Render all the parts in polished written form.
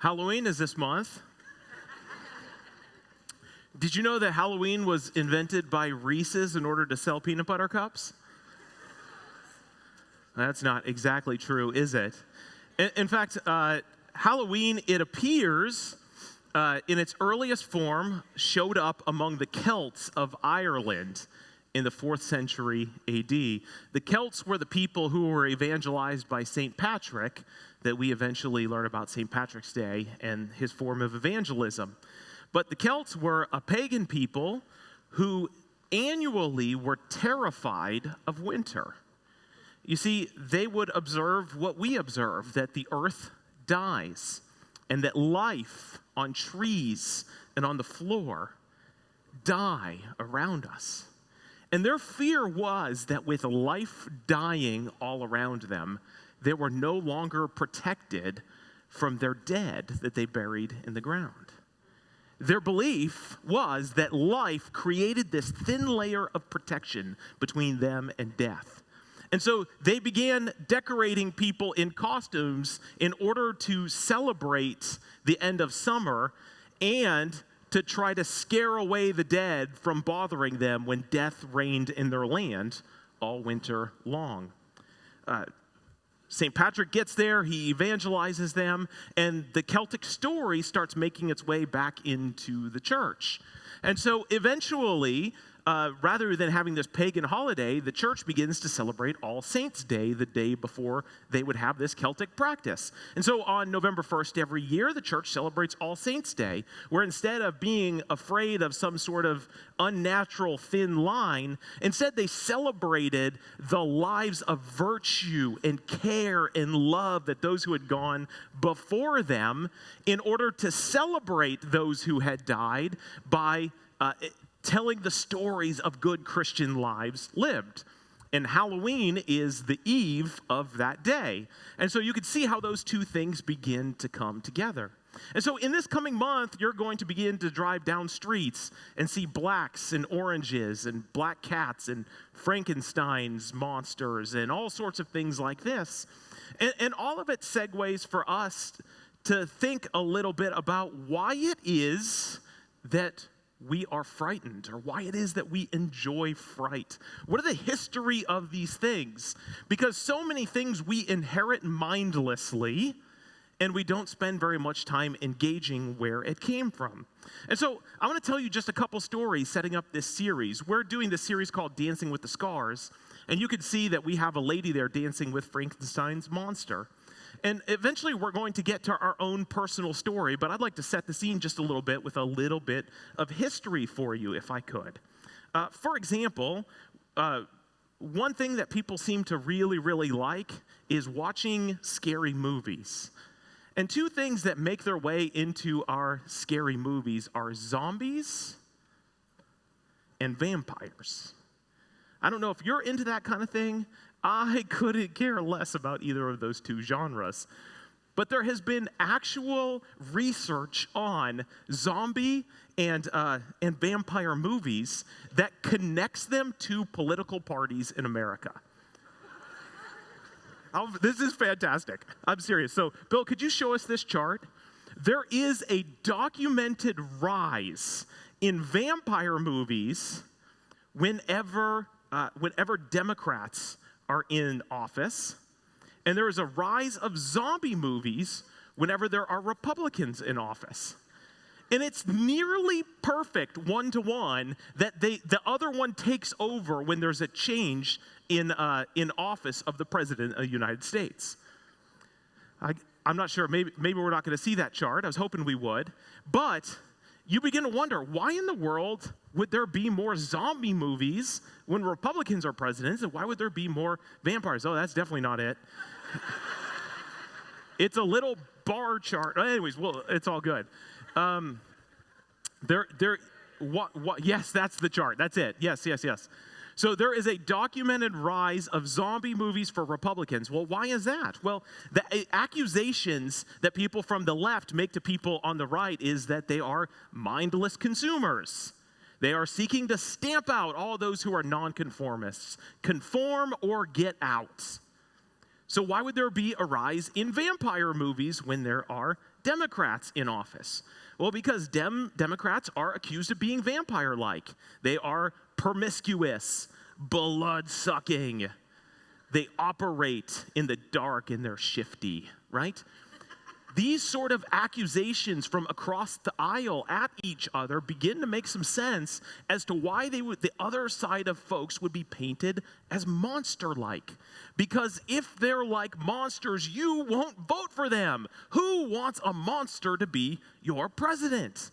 Halloween is this month. Did you know that Halloween was invented by Reese's in order to sell peanut butter cups? That's not exactly true, is it? In fact, Halloween, it appears in its earliest form, showed up among the Celts of Ireland in the 4th century AD. The Celts were the people who were evangelized by St. Patrick, that we eventually learn about St. Patrick's Day and his form of evangelism. But the Celts were a pagan people who annually were terrified of winter. You see, they would observe what we observe, that the earth dies and that life on trees and on the floor die around us. And their fear was that with life dying all around them, they were no longer protected from their dead that they buried in the ground. Their belief was that life created this thin layer of protection between them and death. And so they began decorating people in costumes in order to celebrate the end of summer and to try to scare away the dead from bothering them when death reigned in their land all winter long. St. Patrick gets there, he evangelizes them, and the Celtic story starts making its way back into the church. And so eventually, rather than having this pagan holiday, the church begins to celebrate All Saints' Day, the day before they would have this Celtic practice. And so on November 1st every year, the church celebrates All Saints' Day, where instead of being afraid of some sort of unnatural thin line, instead they celebrated the lives of virtue and care and love that those who had gone before them in order to celebrate those who had died by telling the stories of good Christian lives lived. And Halloween is the eve of that day. And so you can see how those two things begin to come together. And so in this coming month, you're going to begin to drive down streets and see blacks and oranges and black cats and Frankenstein's monsters and all sorts of things like this. And all of it segues for us to think a little bit about why it is that we are frightened, or why it is that we enjoy fright. What are the history of these things? Because so many things we inherit mindlessly, and we don't spend very much time engaging where it came from. And so I want to tell you just a couple stories setting up this series. We're doing this series called Dancing with the Scars, and you can see that we have a lady there dancing with Frankenstein's monster. And eventually we're going to get to our own personal story, but I'd like to set the scene just a little bit with a little bit of history for you, if I could. For example, one thing that people seem to really, really like is watching scary movies. And two things that make their way into our scary movies are zombies and vampires. I don't know if you're into that kind of thing. I couldn't care less about either of those two genres. But there has been actual research on zombie and vampire movies that connects them to political parties in America. This is fantastic. I'm serious. So, Bill, could you show us this chart? There is a documented rise in vampire movies whenever Democrats are in office, and there is a rise of zombie movies whenever there are Republicans in office. And it's nearly perfect one-to-one that the other one takes over when there's a change in office of the President of the United States. I'm not sure, maybe we're not going to see that chart. I was hoping we would. But you begin to wonder, why in the world would there be more zombie movies when Republicans are presidents, and why would there be more vampires? Oh, that's definitely not it. It's a little bar chart. Anyways, well, it's all good. Yes, that's the chart. That's it. Yes. So there is a documented rise of zombie movies for Republicans. Well, why is that? Well, the accusations that people from the left make to people on the right is that they are mindless consumers. They are seeking to stamp out all those who are nonconformists. Conform or get out. So why would there be a rise in vampire movies when there are Democrats in office? Well, because Democrats are accused of being vampire-like. They are promiscuous, blood-sucking. They operate in the dark and they're shifty, right? These sort of accusations from across the aisle at each other begin to make some sense as to why the other side of folks would be painted as monster-like. Because if they're like monsters, you won't vote for them. Who wants a monster to be your president?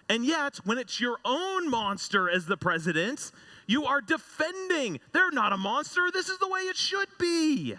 And yet, when it's your own monster as the president, you are defending. They're not a monster. This is the way it should be.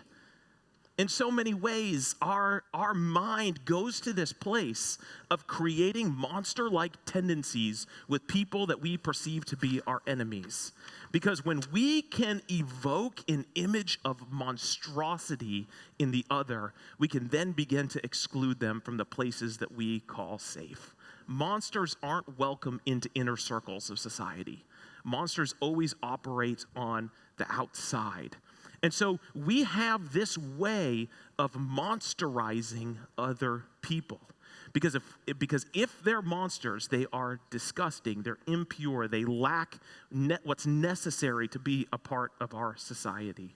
In so many ways, our mind goes to this place of creating monster-like tendencies with people that we perceive to be our enemies. Because when we can evoke an image of monstrosity in the other, we can then begin to exclude them from the places that we call safe. Monsters aren't welcome into inner circles of society. Monsters always operate on the outside. And so we have this way of monsterizing other people. Because if they're monsters, they are disgusting, they're impure, they lack what's necessary to be a part of our society.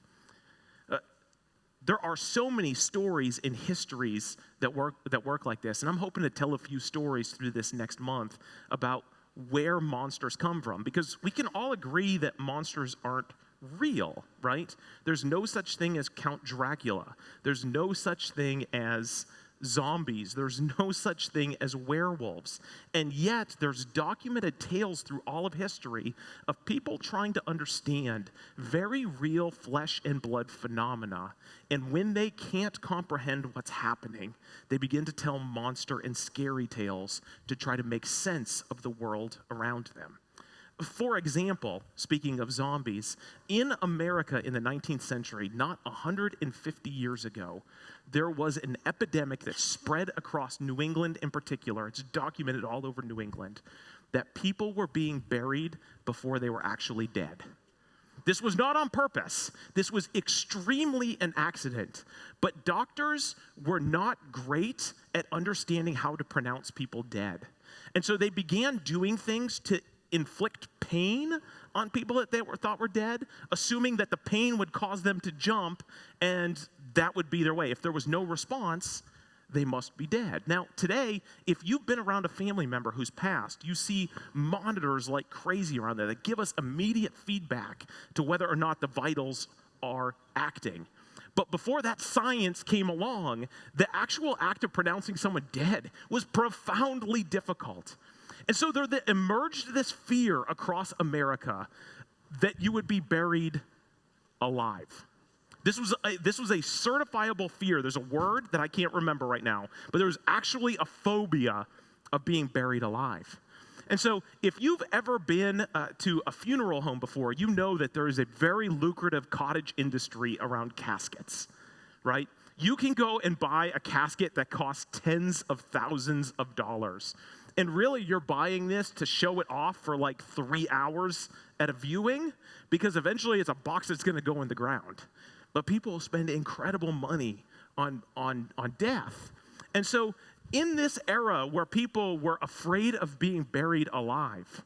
There are so many stories in histories that work like this, and I'm hoping to tell a few stories through this next month about where monsters come from. Because we can all agree that monsters aren't real, right? There's no such thing as Count Dracula. There's no such thing as zombies. There's no such thing as werewolves. And yet, there's documented tales through all of history of people trying to understand very real flesh and blood phenomena. And when they can't comprehend what's happening, they begin to tell monster and scary tales to try to make sense of the world around them. For example, speaking of zombies, in America in the 19th century, not 150 years ago, there was an epidemic that spread across New England in particular. It's documented all over New England, that people were being buried before they were actually dead. This was not on purpose. This was extremely an accident. But doctors were not great at understanding how to pronounce people dead. And so they began doing things to inflict pain on people that they thought were dead, assuming that the pain would cause them to jump, and that would be their way. If there was no response, they must be dead. Now, today, if you've been around a family member who's passed, you see monitors like crazy around there that give us immediate feedback to whether or not the vitals are acting. But before that science came along, the actual act of pronouncing someone dead was profoundly difficult. And so there emerged this fear across America that you would be buried alive. This was a certifiable fear. There's a word that I can't remember right now, but there was actually a phobia of being buried alive. And so if you've ever been to a funeral home before, you know that there is a very lucrative cottage industry around caskets, right? You can go and buy a casket that costs tens of thousands of dollars. And really, you're buying this to show it off for like 3 hours at a viewing, because eventually it's a box that's going to go in the ground. But people spend incredible money on death. And so in this era where people were afraid of being buried alive,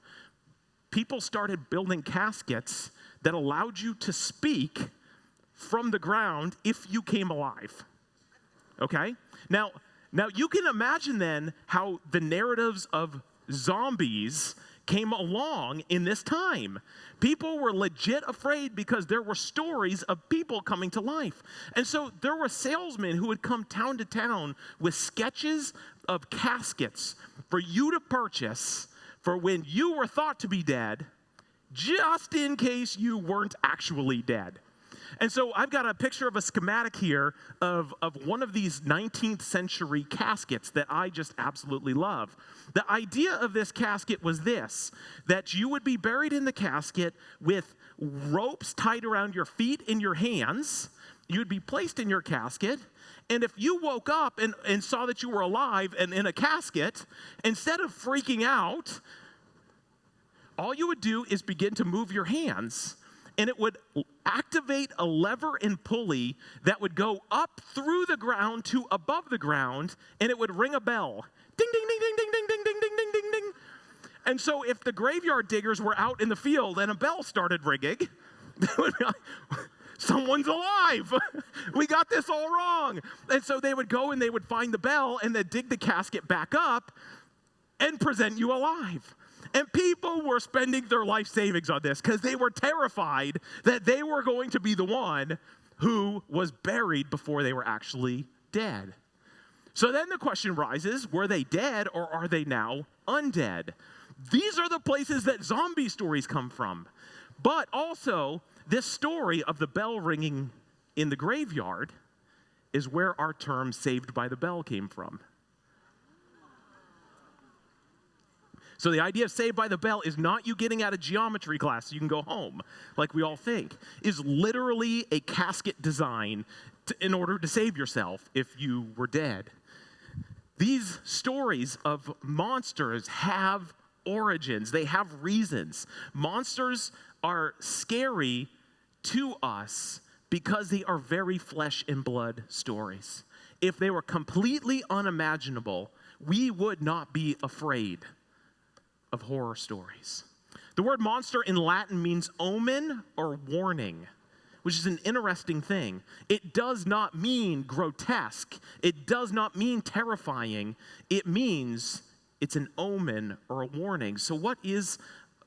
people started building caskets that allowed you to speak from the ground if you came alive. Okay? Now you can imagine then how the narratives of zombies came along in this time. People were legit afraid because there were stories of people coming to life. And so there were salesmen who would come town to town with sketches of caskets for you to purchase for when you were thought to be dead, just in case you weren't actually dead. And so I've got a picture of a schematic here of one of these 19th century caskets that I just absolutely love. The idea of this casket was this, that you would be buried in the casket with ropes tied around your feet and your hands. You would be placed in your casket. And if you woke up and saw that you were alive and in a casket, instead of freaking out, all you would do is begin to move your hands, and it would activate a lever and pulley that would go up through the ground to above the ground, and it would ring a bell. Ding, ding, ding, ding, ding, ding, ding, ding, ding, ding, ding, ding. And so if the graveyard diggers were out in the field and a bell started ringing, they would be like, someone's alive. We got this all wrong. And so they would go and they would find the bell and then dig the casket back up and present you alive. And people were spending their life savings on this because they were terrified that they were going to be the one who was buried before they were actually dead. So then the question rises, were they dead or are they now undead? These are the places that zombie stories come from. But also, this story of the bell ringing in the graveyard is where our term saved by the bell came from. So the idea of saved by the bell is not you getting out of geometry class so you can go home, like we all think. Is literally a casket design in order to save yourself if you were dead. These stories of monsters have origins. They have reasons. Monsters are scary to us because they are very flesh and blood stories. If they were completely unimaginable, we would not be afraid of horror stories. The word monster in Latin means omen or warning, which is an interesting thing. It does not mean grotesque. It does not mean terrifying. It means it's an omen or a warning. So what is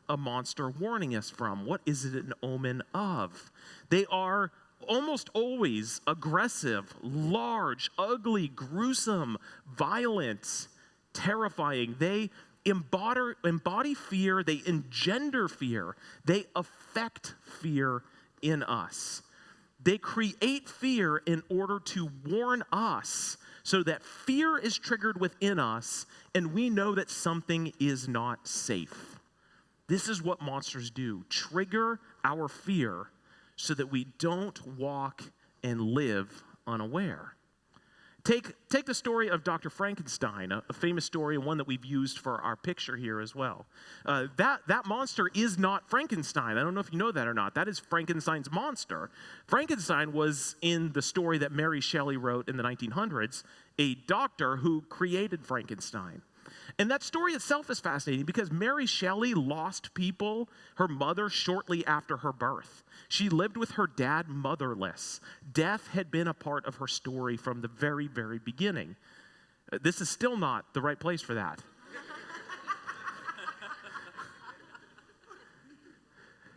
a monster warning us from? What is it an omen of? They are almost always aggressive, large, ugly, gruesome, violent, terrifying. They embody fear, they engender fear, they affect fear in us. They create fear in order to warn us so that fear is triggered within us and we know that something is not safe. This is what monsters do, trigger our fear so that we don't walk and live unaware. Take the story of Dr. Frankenstein, a famous story, and one that we've used for our picture here as well. That monster is not Frankenstein. I don't know if you know that or not. That is Frankenstein's monster. Frankenstein was in the story that Mary Shelley wrote in the 1900s, a doctor who created Frankenstein. And that story itself is fascinating because Mary Shelley lost people, her mother, shortly after her birth. She lived with her dad motherless. Death had been a part of her story from the very, very beginning. This is still not the right place for that.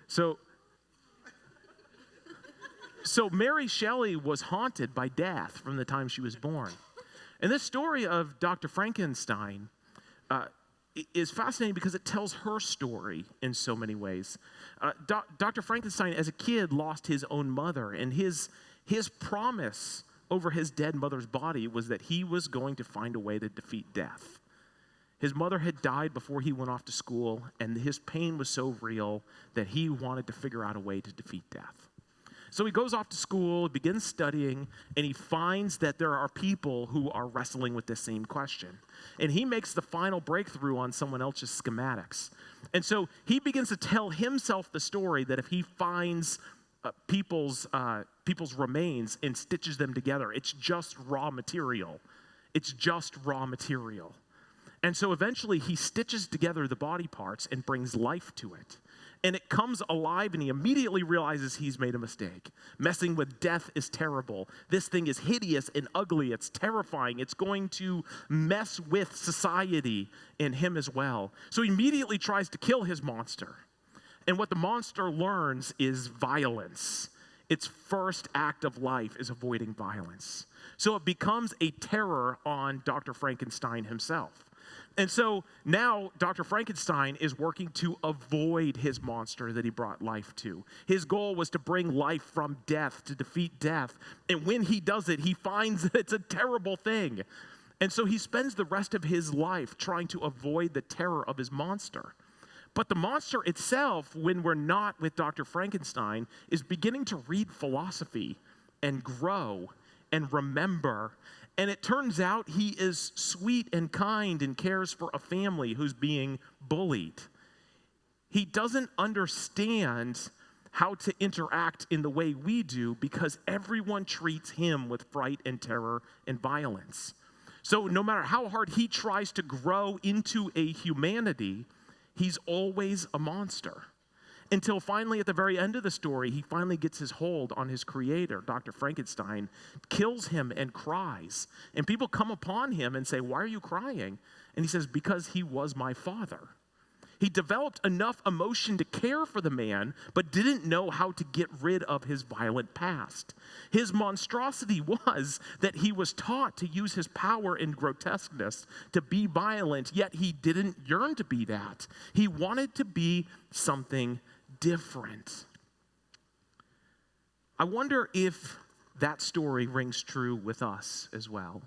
So Mary Shelley was haunted by death from the time she was born. And this story of Dr. Frankenstein is fascinating because it tells her story in so many ways. Dr. Frankenstein, as a kid, lost his own mother, and his promise over his dead mother's body was that he was going to find a way to defeat death. His mother had died before he went off to school, and his pain was so real that he wanted to figure out a way to defeat death. So he goes off to school, begins studying, and he finds that there are people who are wrestling with this same question. And he makes the final breakthrough on someone else's schematics. And so he begins to tell himself the story that if he finds people's remains and stitches them together, it's just raw material. It's just raw material. And so eventually he stitches together the body parts and brings life to it. And it comes alive, and he immediately realizes he's made a mistake. Messing with death is terrible. This thing is hideous and ugly. It's terrifying. It's going to mess with society and him as well. So he immediately tries to kill his monster. And what the monster learns is violence. its first act of life is avoiding violence. So it becomes a terror on Dr. Frankenstein himself. And so now Dr. Frankenstein is working to avoid his monster that he brought life to. His goal was to bring life from death, to defeat death. And when he does it, he finds that it's a terrible thing. And so he spends the rest of his life trying to avoid the terror of his monster. But the monster itself, when we're not with Dr. Frankenstein, is beginning to read philosophy and grow and remember. And it turns out he is sweet and kind and cares for a family who's being bullied. He doesn't understand how to interact in the way we do because everyone treats him with fright and terror and violence. So no matter how hard he tries to grow into a humanity, he's always a monster. Until finally, at the very end of the story, he finally gets his hold on his creator, Dr. Frankenstein, kills him and cries. And people come upon him and say, "Why are you crying?" And he says, "Because he was my father." He developed enough emotion to care for the man, but didn't know how to get rid of his violent past. His monstrosity was that he was taught to use his power in grotesqueness to be violent, yet he didn't yearn to be that. He wanted to be something different. I wonder if that story rings true with us as well.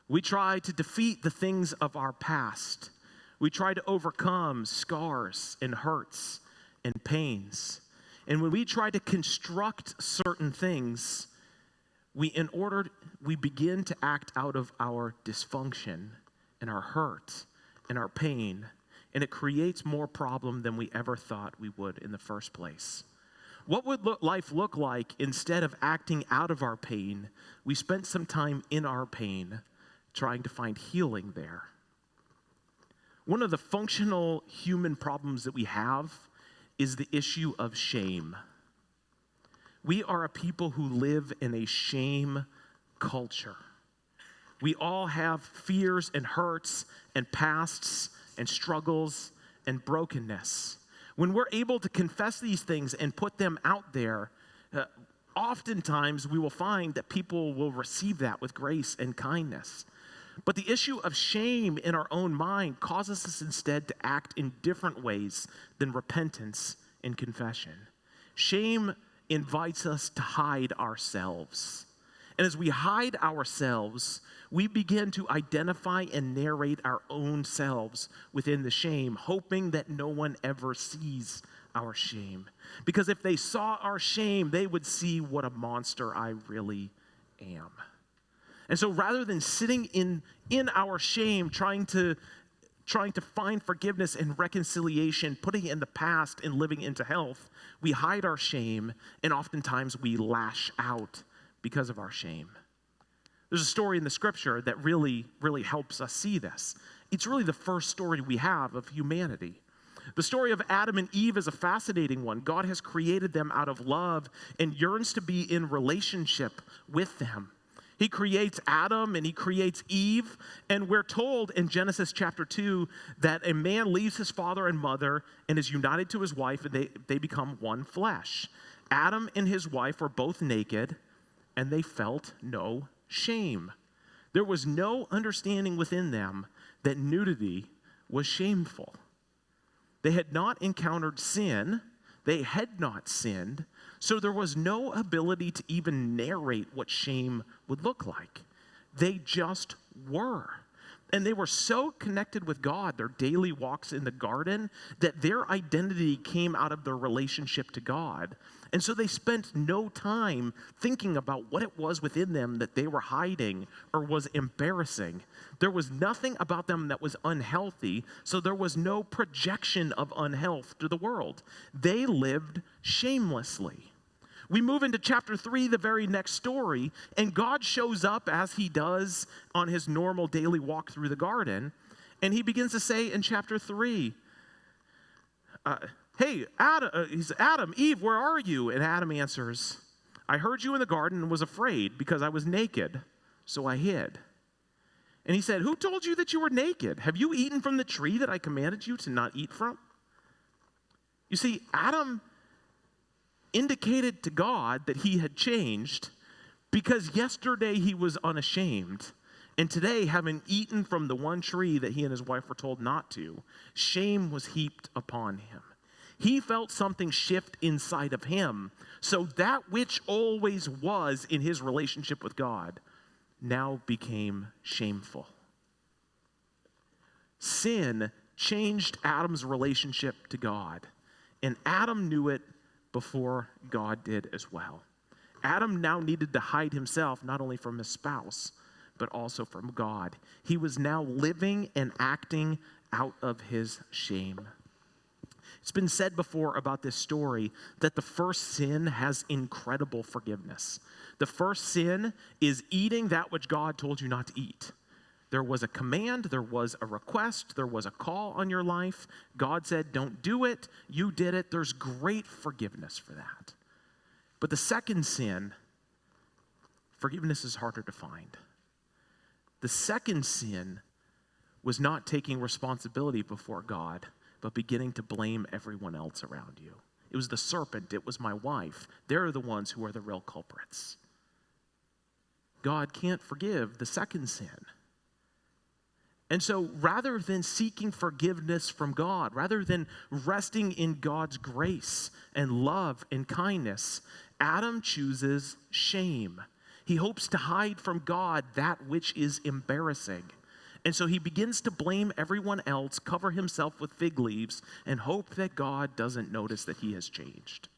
We try to defeat the things of our past. We try to overcome scars and hurts and pains. And when we try to construct certain things, we begin to act out of our dysfunction and our hurt and our pain. And it creates more problem than we ever thought we would in the first place. What would life look like instead of acting out of our pain? We spent some time in our pain trying to find healing there. One of the functional human problems that we have is the issue of shame. We are a people who live in a shame culture. We all have fears and hurts and pasts and struggles and brokenness. When we're able to confess these things and put them out there, oftentimes we will find that people will receive that with grace and kindness. But the issue of shame in our own mind causes us instead to act in different ways than repentance and confession. Shame invites us to hide ourselves. And as we hide ourselves, we begin to identify and narrate our own selves within the shame, hoping that no one ever sees our shame. Because if they saw our shame, they would see what a monster I really am. And so rather than sitting in our shame, trying to find forgiveness and reconciliation, putting it in the past and living into health, we hide our shame, and oftentimes we lash out because of our shame. There's a story in the scripture that really, really helps us see this. It's really the first story we have of humanity. The story of Adam and Eve is a fascinating one. God has created them out of love and yearns to be in relationship with them. He creates Adam and he creates Eve, and we're told in Genesis chapter 2 that a man leaves his father and mother and is united to his wife, and they become one flesh. Adam and his wife were both naked, and they felt no shame. There was no understanding within them that nudity was shameful. They had not encountered sin. They had not sinned. So there was no ability to even narrate what shame would look like. They just were. And they were so connected with God, their daily walks in the garden, that their identity came out of their relationship to God. And so they spent no time thinking about what it was within them that they were hiding or was embarrassing. There was nothing about them that was unhealthy, so there was no projection of unhealth to the world. They lived shamelessly. We move into chapter 3, the very next story, and God shows up as he does on his normal daily walk through the garden, and he begins to say in chapter 3, hey, Adam, Eve, where are you? And Adam answers, I heard you in the garden and was afraid because I was naked, so I hid. And he said, who told you that you were naked? Have you eaten from the tree that I commanded you to not eat from? You see, Adam indicated to God that he had changed, because yesterday he was unashamed, and today, having eaten from the one tree that he and his wife were told not to, shame was heaped upon him. He felt something shift inside of him, so that which always was in his relationship with God now became shameful. Sin changed Adam's relationship to God, and Adam knew it before God did as well. Adam now needed to hide himself not only from his spouse, but also from God. He was now living and acting out of his shame. It's been said before about this story that the first sin has incredible forgiveness. The first sin is eating that which God told you not to eat. There was a command, there was a request, there was a call on your life. God said, don't do it. You did it. There's great forgiveness for that. But the second sin, forgiveness is harder to find. The second sin was not taking responsibility before God, but beginning to blame everyone else around you. It was the serpent. It was my wife. They're the ones who are the real culprits. God can't forgive the second sin. And so rather than seeking forgiveness from God, rather than resting in God's grace and love and kindness, Adam chooses shame. He hopes to hide from God that which is embarrassing. And so he begins to blame everyone else, cover himself with fig leaves, and hope that God doesn't notice that he has changed.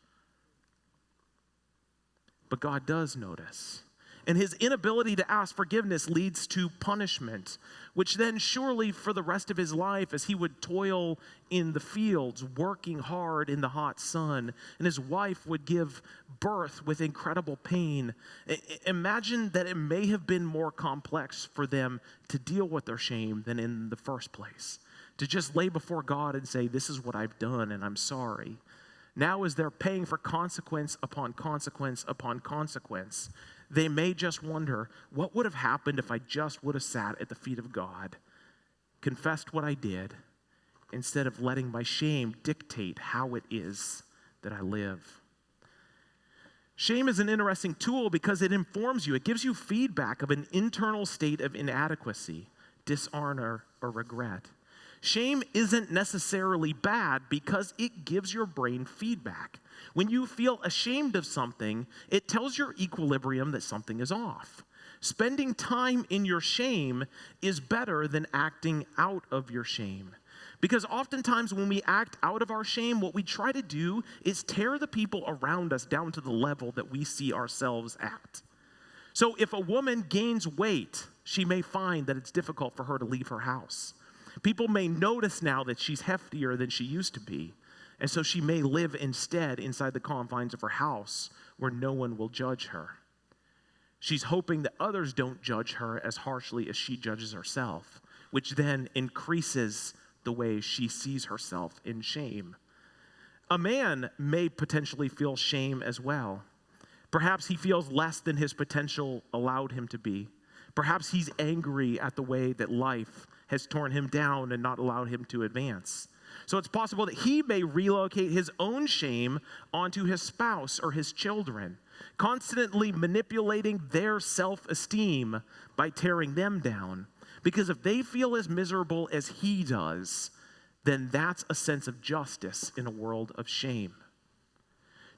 But God does notice. And his inability to ask forgiveness leads to punishment, which then surely for the rest of his life, as he would toil in the fields, working hard in the hot sun, and his wife would give birth with incredible pain. Imagine that it may have been more complex for them to deal with their shame than in the first place. To just lay before God and say, this is what I've done and I'm sorry. Now as they're paying for consequence upon consequence upon consequence, they may just wonder, what would have happened if I just would have sat at the feet of God, confessed what I did, instead of letting my shame dictate how it is that I live. Shame is an interesting tool because it informs you. It gives you feedback of an internal state of inadequacy, dishonor, or regret. Shame isn't necessarily bad because it gives your brain feedback. When you feel ashamed of something, it tells your equilibrium that something is off. Spending time in your shame is better than acting out of your shame. Because oftentimes when we act out of our shame, what we try to do is tear the people around us down to the level that we see ourselves at. So if a woman gains weight, she may find that it's difficult for her to leave her house. People may notice now that she's heftier than she used to be, and so she may live instead inside the confines of her house where no one will judge her. She's hoping that others don't judge her as harshly as she judges herself, which then increases the way she sees herself in shame. A man may potentially feel shame as well. Perhaps he feels less than his potential allowed him to be. Perhaps he's angry at the way that life has torn him down and not allowed him to advance. So it's possible that he may relocate his own shame onto his spouse or his children, constantly manipulating their self-esteem by tearing them down. Because if they feel as miserable as he does, then that's a sense of justice in a world of shame.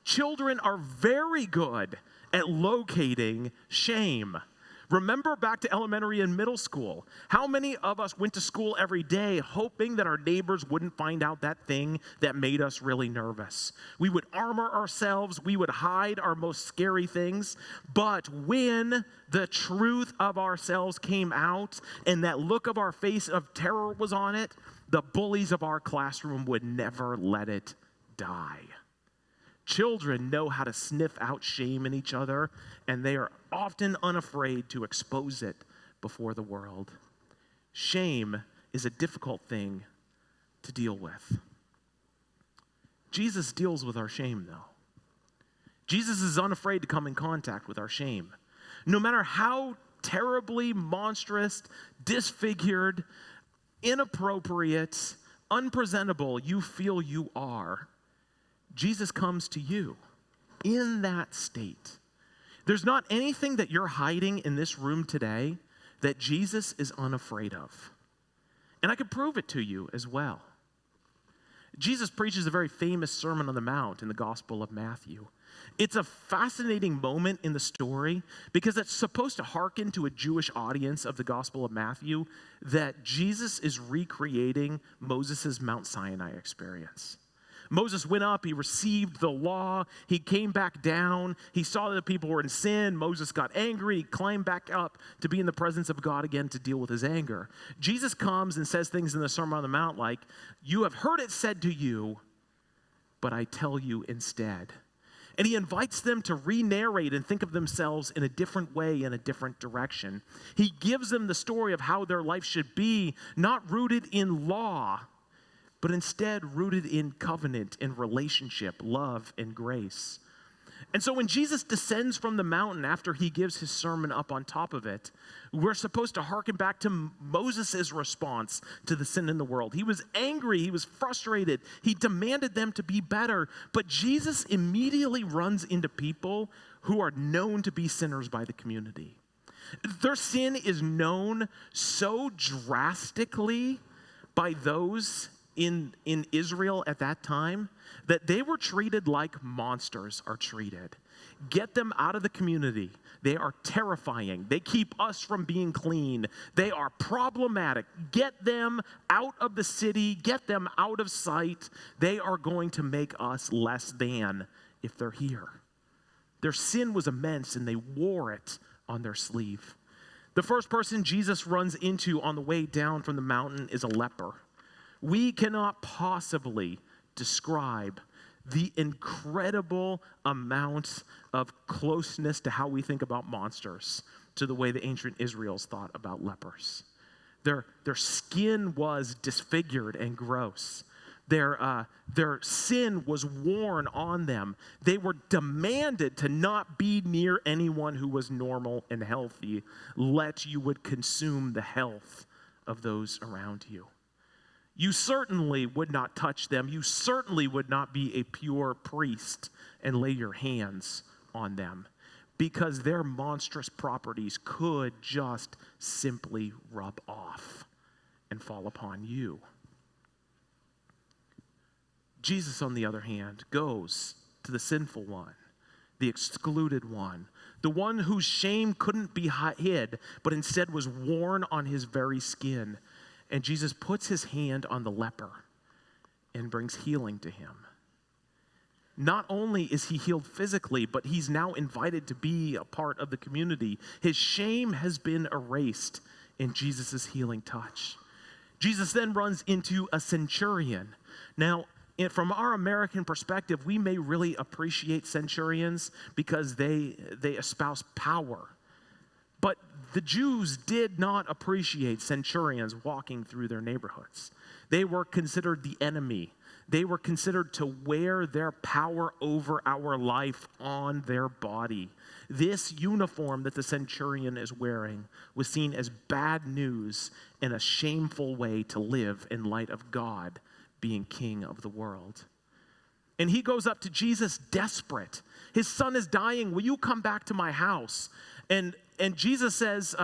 Children are very good at locating shame. Remember back to elementary and middle school. How many of us went to school every day hoping that our neighbors wouldn't find out that thing that made us really nervous? We would armor ourselves. We would hide our most scary things. But when the truth of ourselves came out and that look of our face of terror was on it, the bullies of our classroom would never let it die. Children know how to sniff out shame in each other, and they are often unafraid to expose it before the world. Shame is a difficult thing to deal with. Jesus deals with our shame, though. Jesus is unafraid to come in contact with our shame. No matter how terribly monstrous, disfigured, inappropriate, unpresentable you feel you are, Jesus comes to you. in that state. There's not anything that you're hiding in this room today that Jesus is unafraid of. And I could prove it to you as well. Jesus preaches a very famous Sermon on the Mount in the Gospel of Matthew. It's a fascinating moment in the story because it's supposed to hearken to a Jewish audience of the Gospel of Matthew that Jesus is recreating Moses' Mount Sinai experience. Moses went up, he received the law, he came back down, he saw that the people were in sin, Moses got angry, he climbed back up to be in the presence of God again to deal with his anger. Jesus comes and says things in the Sermon on the Mount like, "You have heard it said to you, but I tell you instead." And he invites them to re-narrate and think of themselves in a different way, in a different direction. He gives them the story of how their life should be, not rooted in law, but instead rooted in covenant, in relationship, love, and grace. And so when Jesus descends from the mountain after he gives his sermon up on top of it, we're supposed to hearken back to Moses' response to the sin in the world. He was angry, he was frustrated, he demanded them to be better, but Jesus immediately runs into people who are known to be sinners by the community. Their sin is known so drastically by those in Israel at that time that they were treated like monsters are treated. Get them out of the community. They are terrifying. They keep us from being clean. They are problematic. Get them out of the city. Get them out of sight. They are going to make us less than if they're here. Their sin was immense and they wore it on their sleeve. The first person Jesus runs into on the way down from the mountain is a leper. We cannot possibly describe the incredible amount of closeness to how we think about monsters to the way the ancient Israels thought about lepers. Their skin was disfigured and gross. Their sin was worn on them. They were demanded to not be near anyone who was normal and healthy, lest you would consume the health of those around you. You certainly would not touch them. You certainly would not be a pure priest and lay your hands on them because their monstrous properties could just simply rub off and fall upon you. Jesus, on the other hand, goes to the sinful one, the excluded one, the one whose shame couldn't be hid, but instead was worn on his very skin. And Jesus puts his hand on the leper and brings healing to him. Not only is he healed physically, but he's now invited to be a part of the community. His shame has been erased in Jesus' healing touch. Jesus then runs into a centurion. Now, from our American perspective, we may really appreciate centurions because they espouse power. But the Jews did not appreciate centurions walking through their neighborhoods. They were considered the enemy. They were considered to wear their power over our life on their body. This uniform that the centurion is wearing was seen as bad news and a shameful way to live in light of God being king of the world. And he goes up to Jesus desperate. His son is dying. Will you come back to my house? And Jesus says,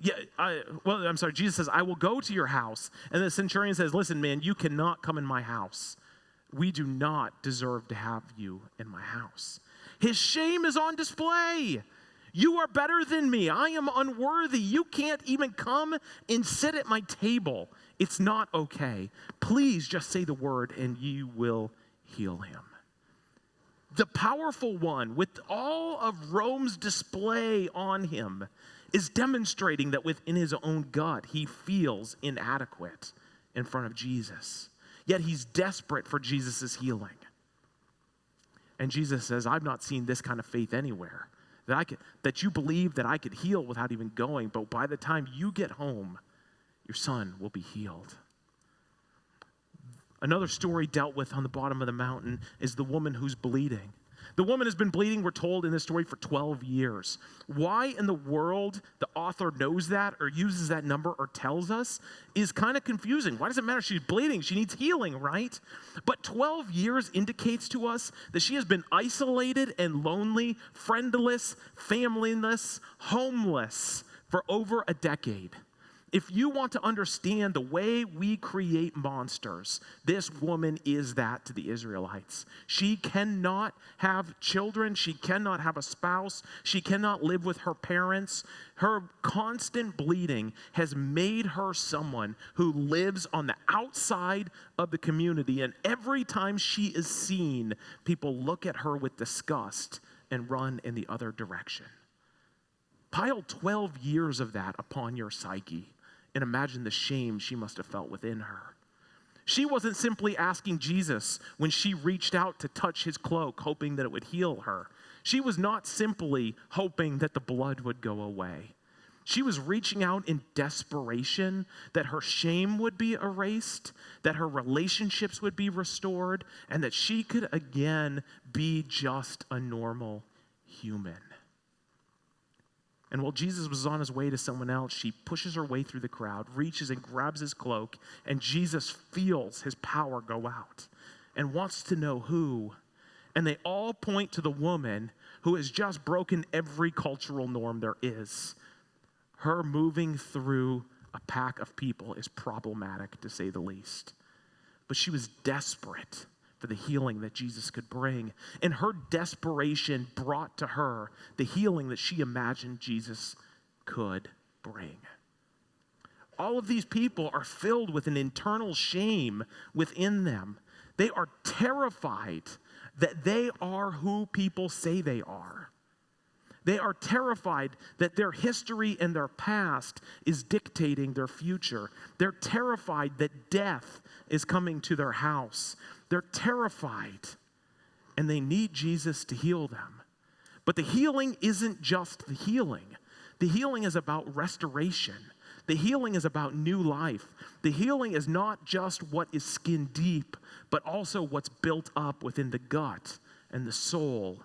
Jesus says, I will go to your house. And the centurion says, listen, man, you cannot come in my house. We do not deserve to have you in my house. His shame is on display. You are better than me. I am unworthy. You can't even come and sit at my table. It's not okay. Please just say the word and you will heal him. The powerful one, with all of Rome's display on him, is demonstrating that within his own gut, he feels inadequate in front of Jesus. Yet he's desperate for Jesus' healing. And Jesus says, I've not seen this kind of faith anywhere. That you believe that I could heal without even going, but by the time you get home, your son will be healed. Another story dealt with on the bottom of the mountain is the woman who's bleeding. The woman has been bleeding, we're told in this story, for 12 years. Why in the world the author knows that or uses that number or tells us is kind of confusing. Why does it matter? She's bleeding. She needs healing, right? But 12 years indicates to us that she has been isolated and lonely, friendless, familyless, homeless for over a decade. If you want to understand the way we create monsters, this woman is that to the Israelites. She cannot have children. She cannot have a spouse. She cannot live with her parents. Her constant bleeding has made her someone who lives on the outside of the community. And every time she is seen, people look at her with disgust and run in the other direction. Pile 12 years of that upon your psyche. And imagine the shame she must have felt within her. She wasn't simply asking Jesus when she reached out to touch his cloak, hoping that it would heal her. She was not simply hoping that the blood would go away. She was reaching out in desperation that her shame would be erased, that her relationships would be restored, and that she could again be just a normal human. And while Jesus was on his way to someone else, she pushes her way through the crowd, reaches and grabs his cloak, and Jesus feels his power go out and wants to know who. And they all point to the woman who has just broken every cultural norm there is. Her moving through a pack of people is problematic, to say the least. But she was desperate for the healing that Jesus could bring. And her desperation brought to her the healing that she imagined Jesus could bring. All of these people are filled with an internal shame within them. They are terrified that they are who people say they are. They are terrified that their history and their past is dictating their future. They're terrified that death is coming to their house. They're terrified, and they need Jesus to heal them. But the healing isn't just the healing. The healing is about restoration. The healing is about new life. The healing is not just what is skin deep, but also what's built up within the gut and the soul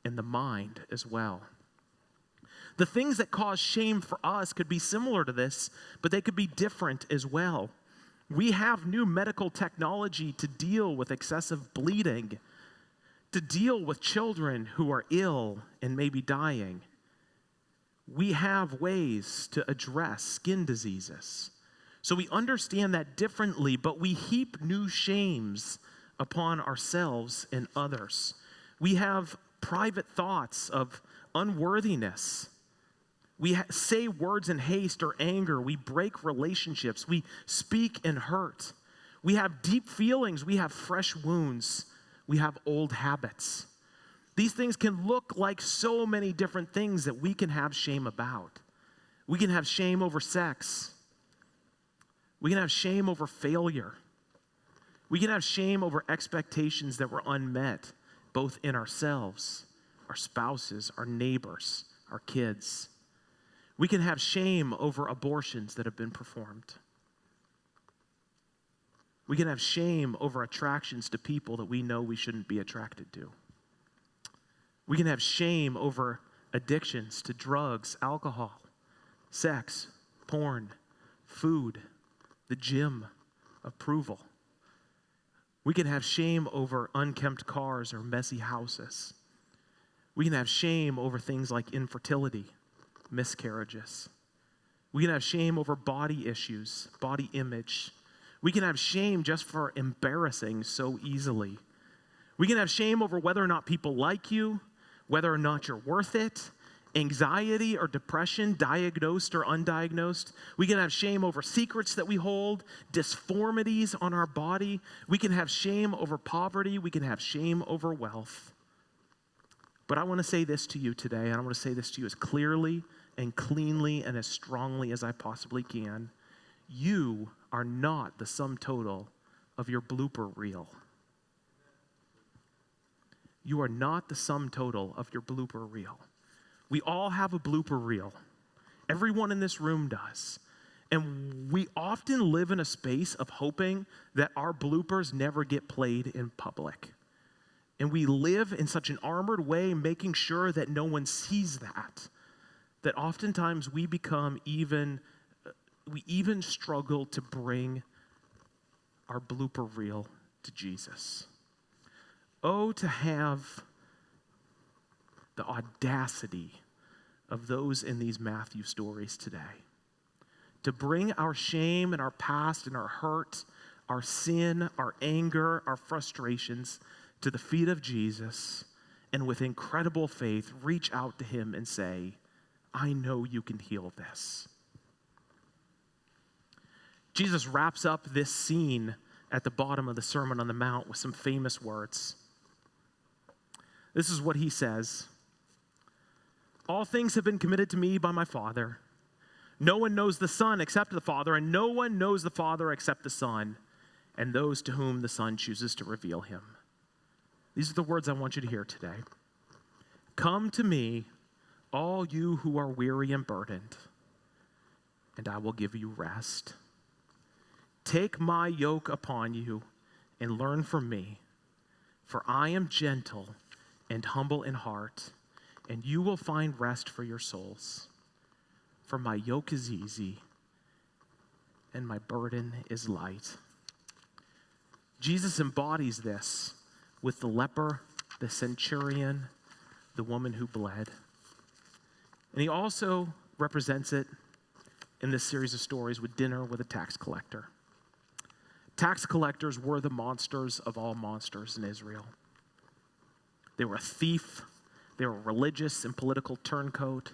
and the mind as well. The things that cause shame for us could be similar to this, but they could be different as well. We have new medical technology to deal with excessive bleeding, to deal with children who are ill and maybe dying. We have ways to address skin diseases. So we understand that differently, but we heap new shames upon ourselves and others. We have private thoughts of unworthiness. We say words in haste or anger. We break relationships. We speak in hurt. We have deep feelings. We have fresh wounds. We have old habits. These things can look like so many different things that we can have shame about. We can have shame over sex. We can have shame over failure. We can have shame over expectations that were unmet, both in ourselves, our spouses, our neighbors, our kids. We can have shame over abortions that have been performed. We can have shame over attractions to people that we know we shouldn't be attracted to. We can have shame over addictions to drugs, alcohol, sex, porn, food, the gym, approval. We can have shame over unkempt cars or messy houses. We can have shame over things like infertility, miscarriages. We can have shame over body issues, body image. We can have shame just for embarrassing so easily. We can have shame over whether or not people like you, whether or not you're worth it, anxiety or depression, diagnosed or undiagnosed. We can have shame over secrets that we hold, disformities on our body. We can have shame over poverty. We can have shame over wealth. But I want to say this to you today, and I want to say this to you as clearly and cleanly and as strongly as I possibly can. You are not the sum total of your blooper reel. You are not the sum total of your blooper reel. We all have a blooper reel. Everyone in this room does. And we often live in a space of hoping that our bloopers never get played in public. And we live in such an armored way, making sure that no one sees that oftentimes we even struggle to bring our blooper reel to Jesus. Oh, to have the audacity of those in these Matthew stories today. To bring our shame and our past and our hurt, our sin, our anger, our frustrations to the feet of Jesus, and with incredible faith, reach out to him and say, I know you can heal this. Jesus wraps up this scene at the bottom of the Sermon on the Mount with some famous words. This is what he says. All things have been committed to me by my Father. No one knows the Son except the Father, and no one knows the Father except the Son, and those to whom the Son chooses to reveal him. These are the words I want you to hear today. Come to me, all you who are weary and burdened, and I will give you rest. Take my yoke upon you and learn from me, for I am gentle and humble in heart, and you will find rest for your souls. For my yoke is easy and my burden is light. Jesus embodies this with the leper, the centurion, the woman who bled. And he also represents it in this series of stories with dinner with a tax collector. Tax collectors were the monsters of all monsters in Israel. They were a thief. They were religious and political turncoat.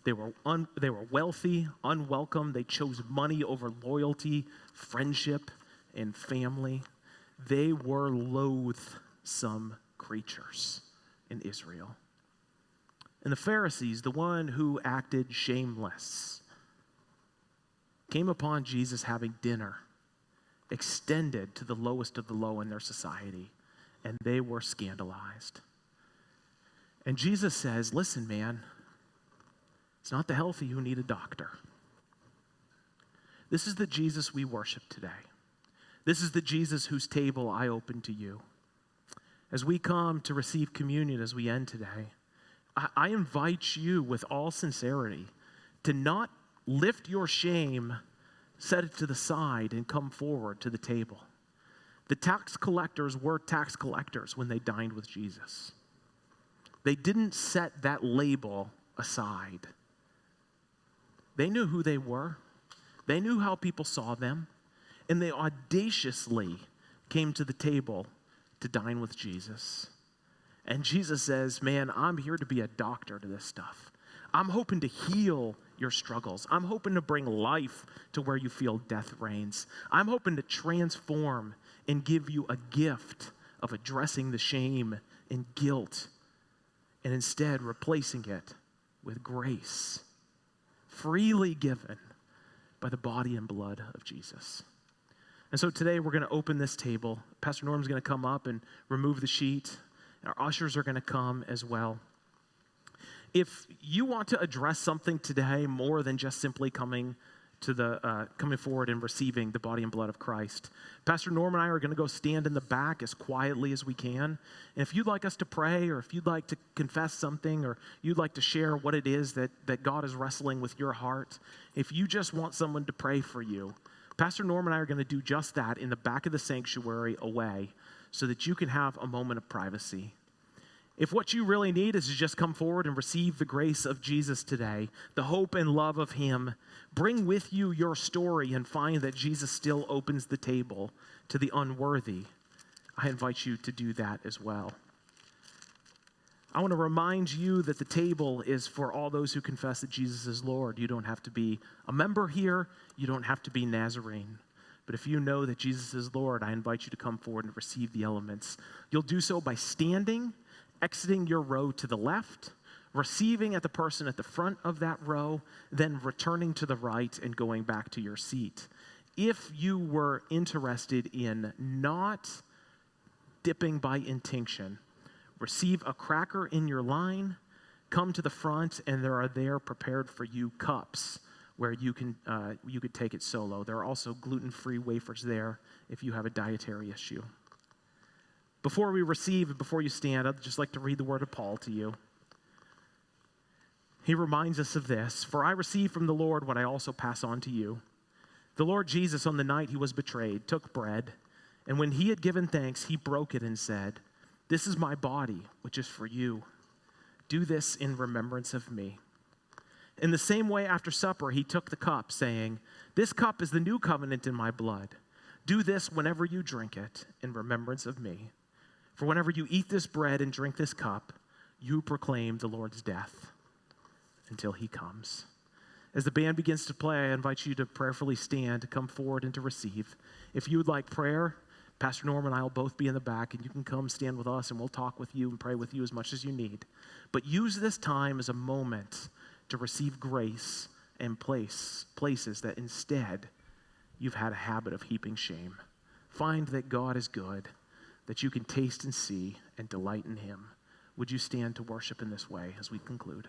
They were wealthy, unwelcome. They chose money over loyalty, friendship, and family. They were loathsome creatures in Israel. And the Pharisees, the one who acted shameless, came upon Jesus having dinner, extended to the lowest of the low in their society, and they were scandalized. And Jesus says, listen, man, it's not the healthy who need a doctor. This is the Jesus we worship today. This is the Jesus whose table I open to you. As we come to receive communion as we end today, I invite you with all sincerity to not lift your shame, set it to the side, and come forward to the table. The tax collectors were tax collectors when they dined with Jesus. They didn't set that label aside. They knew who they were. They knew how people saw them. And they audaciously came to the table to dine with Jesus. And Jesus says, man, I'm here to be a doctor to this stuff. I'm hoping to heal your struggles. I'm hoping to bring life to where you feel death reigns. I'm hoping to transform and give you a gift of addressing the shame and guilt, and instead replacing it with grace, freely given by the body and blood of Jesus. And so today we're going to open this table. Pastor Norm's going to come up and remove the sheet. Our ushers are going to come as well. If you want to address something today more than just simply coming forward and receiving the body and blood of Christ, Pastor Norm and I are going to go stand in the back as quietly as we can. And if you'd like us to pray, or if you'd like to confess something, or you'd like to share what it is that God is wrestling with your heart, if you just want someone to pray for you, Pastor Norm and I are going to do just that in the back of the sanctuary away, so that you can have a moment of privacy. If what you really need is to just come forward and receive the grace of Jesus today, the hope and love of him, bring with you your story and find that Jesus still opens the table to the unworthy, I invite you to do that as well. I want to remind you that the table is for all those who confess that Jesus is Lord. You don't have to be a member here. You don't have to be Nazarene. But if you know that Jesus is Lord, I invite you to come forward and receive the elements. You'll do so by standing, exiting your row to the left, receiving at the person at the front of that row, then returning to the right and going back to your seat. If you were interested in not dipping by intinction, receive a cracker in your line, come to the front, and there are there prepared for you cups where you could take it solo. There are also gluten-free wafers there if you have a dietary issue. Before we receive and before you stand, I'd just like to read the word of Paul to you. He reminds us of this. For I received from the Lord what I also pass on to you. The Lord Jesus, on the night he was betrayed, took bread, and when he had given thanks, he broke it and said, "This is my body, which is for you. Do this in remembrance of me." In the same way, after supper, he took the cup, saying, "This cup is the new covenant in my blood. Do this whenever you drink it in remembrance of me. For whenever you eat this bread and drink this cup, you proclaim the Lord's death until he comes." As the band begins to play, I invite you to prayerfully stand, to come forward and to receive. If you would like prayer, Pastor Norm and I will both be in the back, and you can come stand with us, and we'll talk with you and pray with you as much as you need. But use this time as a moment to receive grace and places that instead you've had a habit of heaping shame. Find that God is good, that you can taste and see and delight in him. Would you stand to worship in this way as we conclude?